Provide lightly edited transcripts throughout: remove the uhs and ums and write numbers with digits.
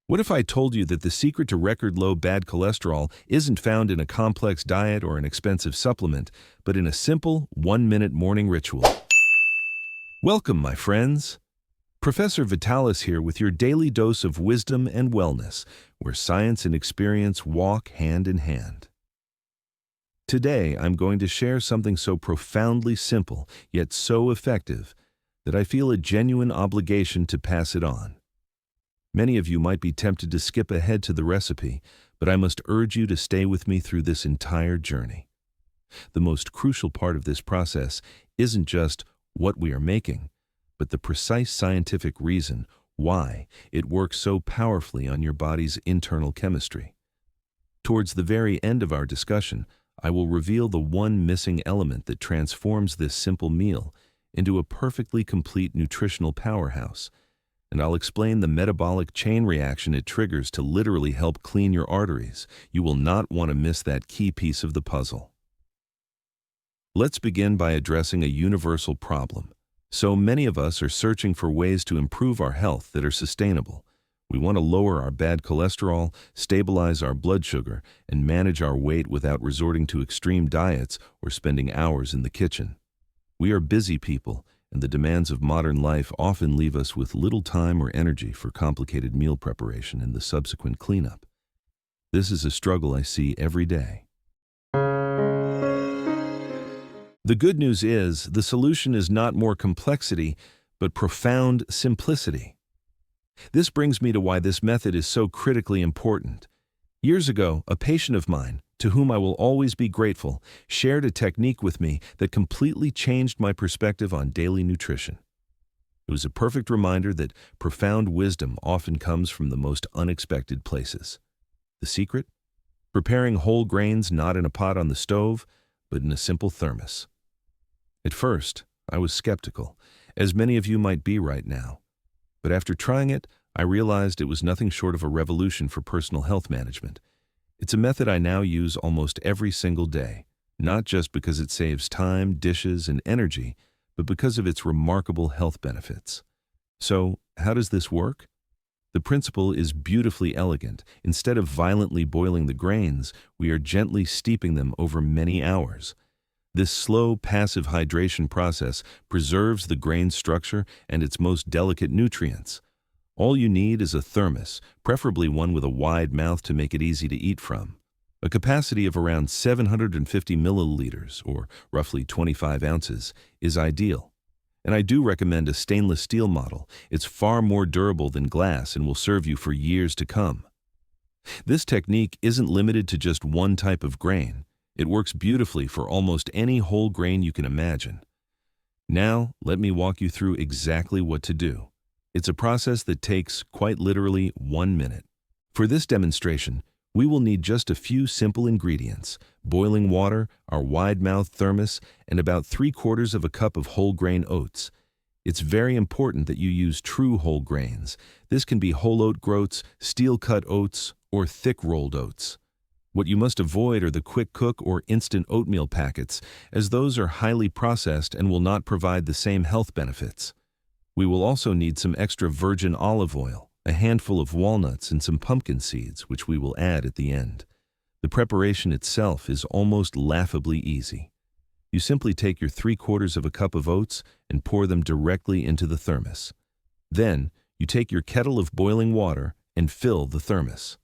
What if I told you that the secret to record low bad cholesterol isn't found in a complex diet or an expensive supplement, but in a simple, 1-minute morning ritual? Welcome, my friends. Professor Vitalis here with your daily dose of wisdom and wellness, where science and experience walk hand in hand. Today, I'm going to share something so profoundly simple, yet so effective, that I feel a genuine obligation to pass it on. Many of you might be tempted to skip ahead to the recipe, but I must urge you to stay with me through this entire journey. The most crucial part of this process isn't just what we are making, but the precise scientific reason why it works so powerfully on your body's internal chemistry. Towards the very end of our discussion, I will reveal the one missing element that transforms this simple meal into a perfectly complete nutritional powerhouse, and I'll explain the metabolic chain reaction it triggers to literally help clean your arteries. You will not want to miss that key piece of the puzzle. Let's begin by addressing a universal problem. So many of us are searching for ways to improve our health that are sustainable. We want to lower our bad cholesterol, stabilize our blood sugar, and manage our weight without resorting to extreme diets or spending hours in the kitchen. We are busy people, and the demands of modern life often leave us with little time or energy for complicated meal preparation and the subsequent cleanup. This is a struggle I see every day. The good news is, the solution is not more complexity, but profound simplicity. This brings me to why this method is so critically important. Years ago, a patient of mine, to whom I will always be grateful, shared a technique with me that completely changed my perspective on daily nutrition. It was a perfect reminder that profound wisdom often comes from the most unexpected places. The secret? Preparing whole grains not in a pot on the stove, but in a simple thermos. At first, I was skeptical, as many of you might be right now. But after trying it, I realized it was nothing short of a revolution for personal health management. It's a method I now use almost every single day, not just because it saves time, dishes, and energy, but because of its remarkable health benefits. So, how does this work? The principle is beautifully elegant. Instead of violently boiling the grains, we are gently steeping them over many hours. This slow, passive hydration process preserves the grain's structure and its most delicate nutrients. All you need is a thermos, preferably one with a wide mouth to make it easy to eat from. A capacity of around 750 milliliters, or roughly 25 ounces, is ideal. And I do recommend a stainless steel model. It's far more durable than glass and will serve you for years to come. This technique isn't limited to just one type of grain. It works beautifully for almost any whole grain you can imagine. Now, let me walk you through exactly what to do. It's a process that takes, quite literally, 1 minute. For this demonstration, we will need just a few simple ingredients: boiling water, our wide-mouthed thermos, and about 3/4 of a cup of whole grain oats. It's very important that you use true whole grains. This can be whole oat groats, steel-cut oats, or thick-rolled oats. What you must avoid are the quick cook or instant oatmeal packets, as those are highly processed and will not provide the same health benefits. We will also need some extra virgin olive oil, a handful of walnuts, and some pumpkin seeds, which we will add at the end. The preparation itself is almost laughably easy. You simply take your 3/4 of a cup of oats and pour them directly into the thermos. Then, you take your kettle of boiling water and fill the thermos.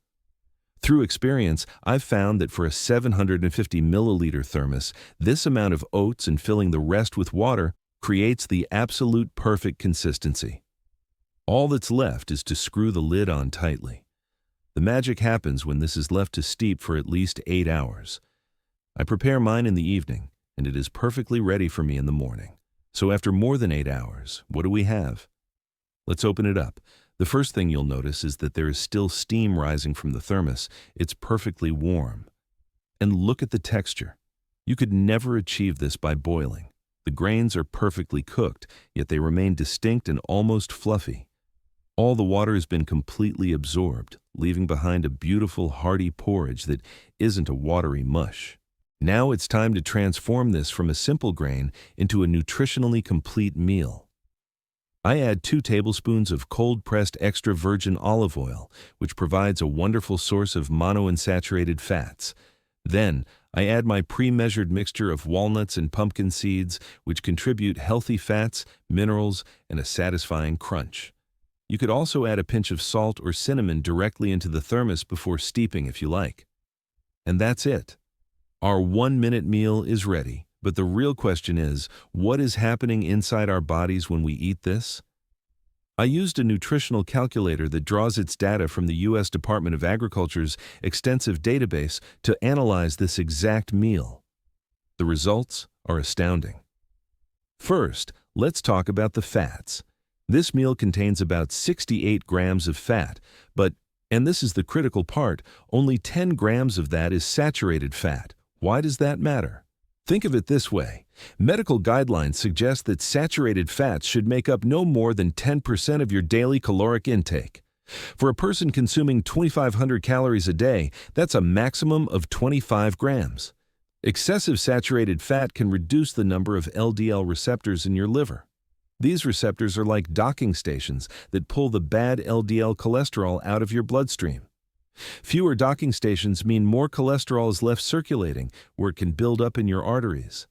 Through experience, I've found that for a 750 milliliter thermos, this amount of oats and filling the rest with water creates the absolute perfect consistency. All that's left is to screw the lid on tightly. The magic happens when this is left to steep for at least 8 hours. I prepare mine in the evening, and it is perfectly ready for me in the morning. So after more than 8 hours, what do we have? Let's open it up. The first thing you'll notice is that there is still steam rising from the thermos. It's perfectly warm. And look at the texture. You could never achieve this by boiling. The grains are perfectly cooked, yet they remain distinct and almost fluffy. All the water has been completely absorbed, leaving behind a beautiful, hearty porridge that isn't a watery mush. Now it's time to transform this from a simple grain into a nutritionally complete meal. I add 2 tablespoons of cold-pressed extra virgin olive oil, which provides a wonderful source of monounsaturated fats. Then, I add my pre-measured mixture of walnuts and pumpkin seeds, which contribute healthy fats, minerals, and a satisfying crunch. You could also add a pinch of salt or cinnamon directly into the thermos before steeping if you like. And that's it. Our 1-minute meal is ready, but the real question is, what is happening inside our bodies when we eat this? I used a nutritional calculator that draws its data from the U.S. Department of Agriculture's extensive database to analyze this exact meal. The results are astounding. First, let's talk about the fats. This meal contains about 68 grams of fat, but, and this is the critical part, only 10 grams of that is saturated fat. Why does that matter? Think of it this way. Medical guidelines suggest that saturated fats should make up no more than 10% of your daily caloric intake. For a person consuming 2,500 calories a day, that's a maximum of 25 grams. Excessive saturated fat can reduce the number of LDL receptors in your liver. These receptors are like docking stations that pull the bad LDL cholesterol out of your bloodstream. Fewer docking stations mean more cholesterol is left circulating, where it can build up in your arteries.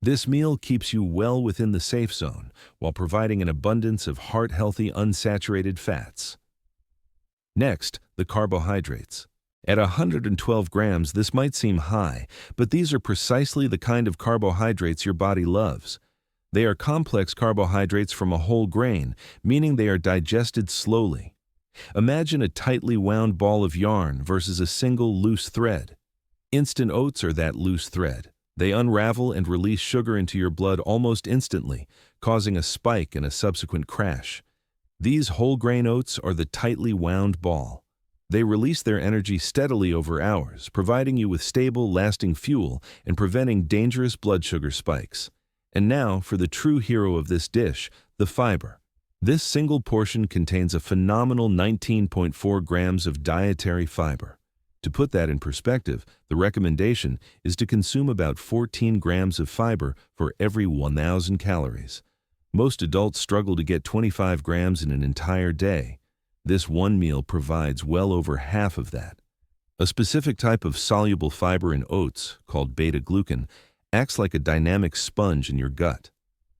This meal keeps you well within the safe zone, while providing an abundance of heart-healthy unsaturated fats. Next, the carbohydrates. At 112 grams, this might seem high, but these are precisely the kind of carbohydrates your body loves. They are complex carbohydrates from a whole grain, meaning they are digested slowly. Imagine a tightly wound ball of yarn versus a single loose thread. Instant oats are that loose thread. They unravel and release sugar into your blood almost instantly, causing a spike and a subsequent crash. These whole grain oats are the tightly wound ball. They release their energy steadily over hours, providing you with stable, lasting fuel and preventing dangerous blood sugar spikes. And now for the true hero of this dish, the fiber. This single portion contains a phenomenal 19.4 grams of dietary fiber. To put that in perspective, the recommendation is to consume about 14 grams of fiber for every 1,000 calories. Most adults struggle to get 25 grams in an entire day. This one meal provides well over half of that. A specific type of soluble fiber in oats, called beta-glucan, acts like a dynamic sponge in your gut.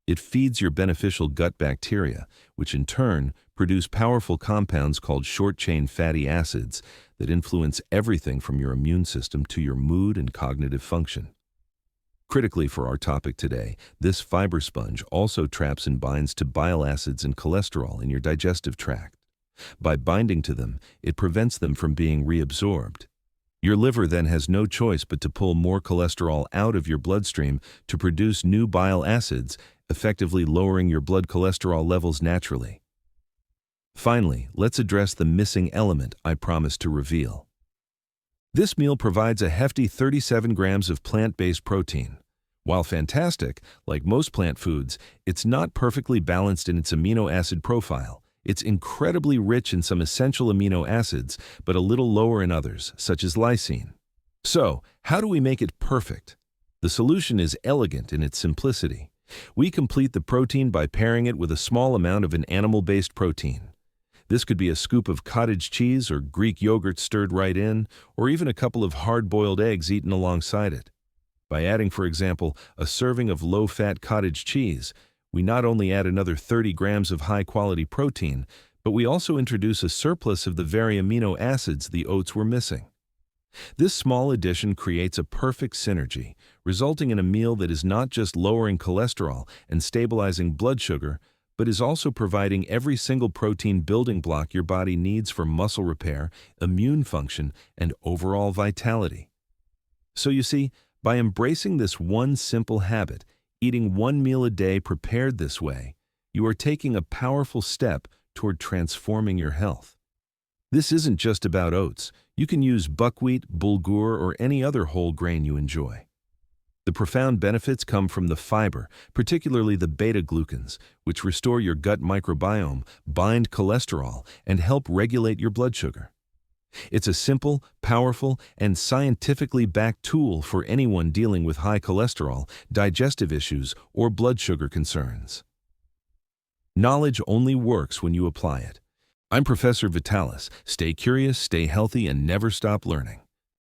It feeds your beneficial gut bacteria, which in turn produce powerful compounds called short-chain fatty acids that influence everything from your immune system to your mood and cognitive function. Critically for our topic today, this fiber sponge also traps and binds to bile acids and cholesterol in your digestive tract. By binding to them, it prevents them from being reabsorbed. Your liver then has no choice but to pull more cholesterol out of your bloodstream to produce new bile acids, effectively lowering your blood cholesterol levels naturally. Finally, let's address the missing element I promised to reveal. This meal provides a hefty 37 grams of plant-based protein. While fantastic, like most plant foods, it's not perfectly balanced in its amino acid profile. It's incredibly rich in some essential amino acids, but a little lower in others, such as lysine. So, how do we make it perfect? The solution is elegant in its simplicity. We complete the protein by pairing it with a small amount of an animal-based protein. This could be a scoop of cottage cheese or Greek yogurt stirred right in, or even a couple of hard-boiled eggs eaten alongside it. By adding, for example, a serving of low-fat cottage cheese, we not only add another 30 grams of high-quality protein, but we also introduce a surplus of the very amino acids the oats were missing. This small addition creates a perfect synergy, resulting in a meal that is not just lowering cholesterol and stabilizing blood sugar, but is also providing every single protein building block your body needs for muscle repair, immune function, and overall vitality. So you see, by embracing this one simple habit, eating one meal a day prepared this way, you are taking a powerful step toward transforming your health. This isn't just about oats. You can use buckwheat, bulgur, or any other whole grain you enjoy. The profound benefits come from the fiber, particularly the beta-glucans, which restore your gut microbiome, bind cholesterol, and help regulate your blood sugar. It's a simple, powerful, and scientifically backed tool for anyone dealing with high cholesterol, digestive issues, or blood sugar concerns. Knowledge only works when you apply it. I'm Professor Vitalis. Stay curious, stay healthy, and never stop learning.